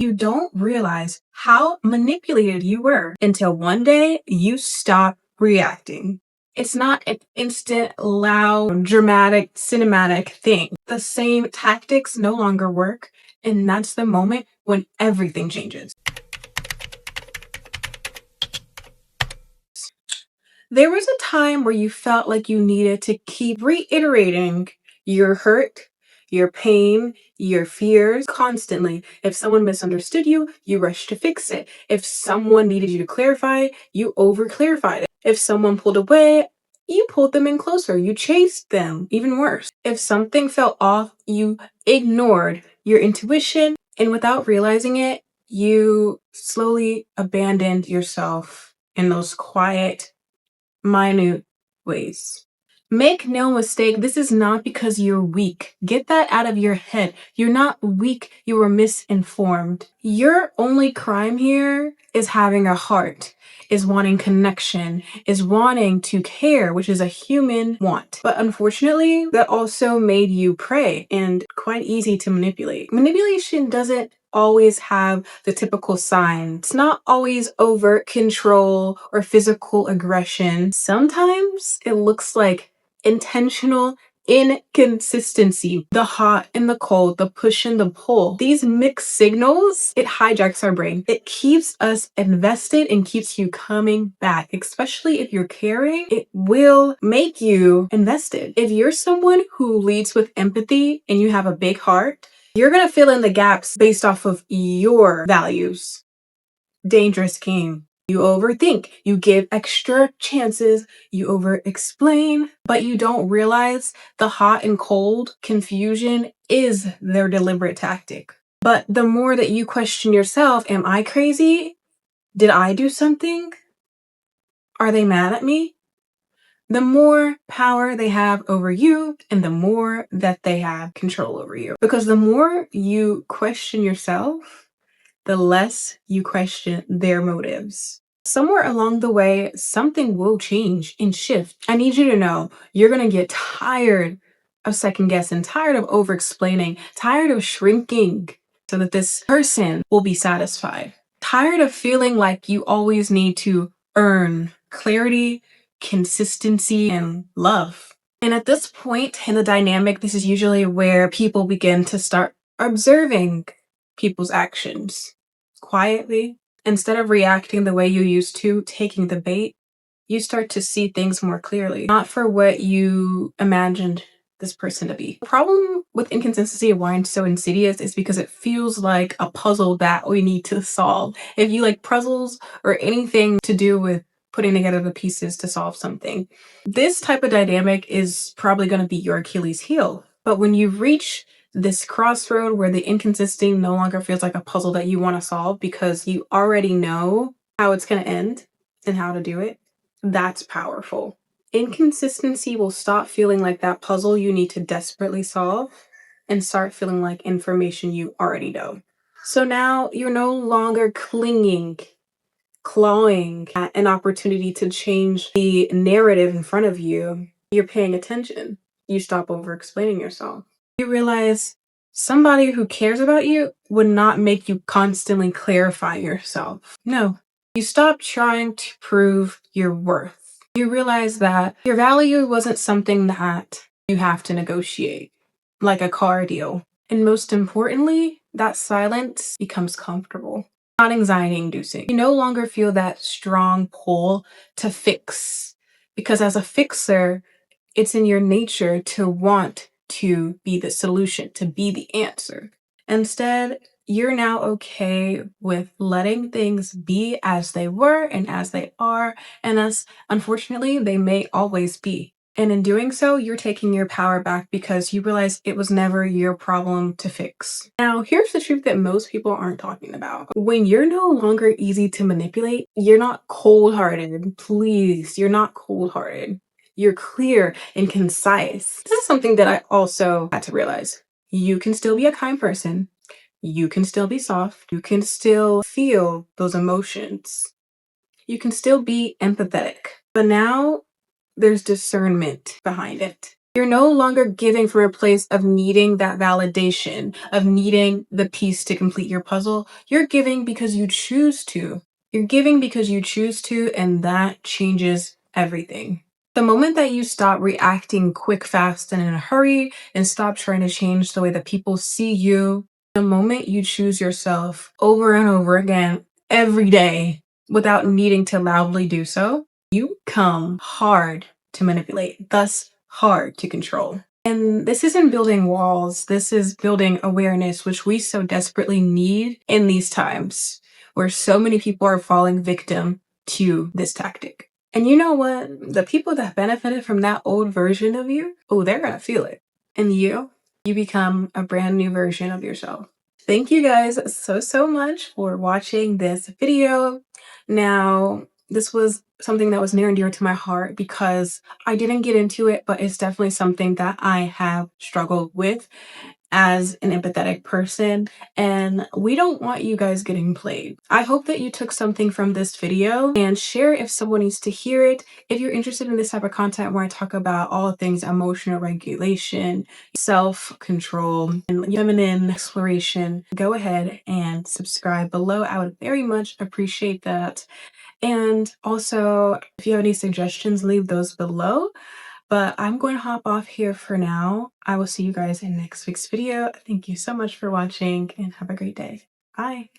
You don't realize how manipulated you were until one day you stop reacting. It's not an instant, loud, dramatic, cinematic thing. The same tactics no longer work, and that's the moment when everything changes. There was a time where you felt like you needed to keep reiterating your hurt, your pain, your fears constantly. If someone misunderstood you, you rushed to fix it. If someone needed you to clarify, you over clarified it. If someone pulled away, you pulled them in closer. You chased them, even worse. If something felt off, you ignored your intuition, and without realizing it, you slowly abandoned yourself in those quiet, minute ways. Make no mistake, this is not because you're weak. Get that out of your head. You're not weak, you were misinformed. Your only crime here is having a heart, is wanting connection, is wanting to care, which is a human want. But unfortunately, that also made you prey and quite easy to manipulate. Manipulation doesn't always have the typical signs. It's not always overt control or physical aggression. Sometimes it looks like intentional inconsistency, the hot and the cold, the push and the pull. These mixed signals, it hijacks our brain. It keeps us invested and keeps you coming back, especially if you're caring. It will make you invested. If you're someone who leads with empathy and you have a big heart, you're gonna fill in the gaps based off of your values. Dangerous game. You overthink, you give extra chances, you over-explain, but you don't realize the hot and cold confusion is their deliberate tactic. But the more that you question yourself, am I crazy? Did I do something? Are they mad at me? The more power they have over you and the more that they have control over you. Because the more you question yourself, the less you question their motives. Somewhere along the way, something will change and shift. I need you to know you're gonna get tired of second guessing, tired of over explaining, tired of shrinking so that this person will be satisfied. Tired of feeling like you always need to earn clarity, consistency, and love. And at this point in the dynamic, this is usually where people begin to start observing people's actions quietly. Instead of reacting the way you used to, taking the bait, you start to see things more clearly, not for what you imagined this person to be. The problem with inconsistency and why it's so insidious is because it feels like a puzzle that we need to solve. If you like puzzles or anything to do with putting together the pieces to solve something, this type of dynamic is probably going to be your Achilles heel. But when you reach this crossroad where the inconsistency no longer feels like a puzzle that you want to solve because you already know how it's going to end and how to do it, that's powerful. Inconsistency will stop feeling like that puzzle you need to desperately solve and start feeling like information you already know. So now you're no longer clinging, clawing at an opportunity to change the narrative in front of you. You're paying attention. You stop over explaining yourself. You realize somebody who cares about you would not make you constantly clarify yourself. No, you stop trying to prove your worth. You realize that your value wasn't something that you have to negotiate, like a car deal. And most importantly, that silence becomes comfortable, not anxiety inducing. You no longer feel that strong pull to fix, because as a fixer, it's in your nature to want to be the solution, to be the answer. Instead, you're now okay with letting things be as they were and as they are, and as unfortunately they may always be. And in doing so, you're taking your power back because you realize it was never your problem to fix. Now, here's the truth that most people aren't talking about. When you're no longer easy to manipulate, you're not cold-hearted. Please, you're not cold-hearted. You're clear and concise. This is something that I also had to realize. You can still be a kind person. You can still be soft. You can still feel those emotions. You can still be empathetic. But now there's discernment behind it. You're no longer giving from a place of needing that validation, of needing the piece to complete your puzzle. You're giving because you choose to. You're giving because you choose to, and that changes everything. The moment that you stop reacting quick, fast, and in a hurry, and stop trying to change the way that people see you, the moment you choose yourself over and over again, every day, without needing to loudly do so, you become hard to manipulate, thus hard to control. And this isn't building walls, this is building awareness, which we so desperately need in these times where so many people are falling victim to this tactic. And you know what? The people that benefited from that old version of you, oh, they're gonna feel it. And you become a brand new version of yourself. Thank you guys so much for watching this video. Now, this was something that was near and dear to my heart because I didn't get into it, but it's definitely something that I have struggled with as an empathetic person, and we don't want you guys getting played. I hope that you took something from this video and share if someone needs to hear it. If you're interested in this type of content where I talk about all things emotional regulation, self-control, and feminine exploration, go ahead and subscribe below. I would very much appreciate that. And also, if you have any suggestions, leave those below. But I'm going to hop off here for now. I will see you guys in next week's video. Thank you so much for watching and have a great day. Bye.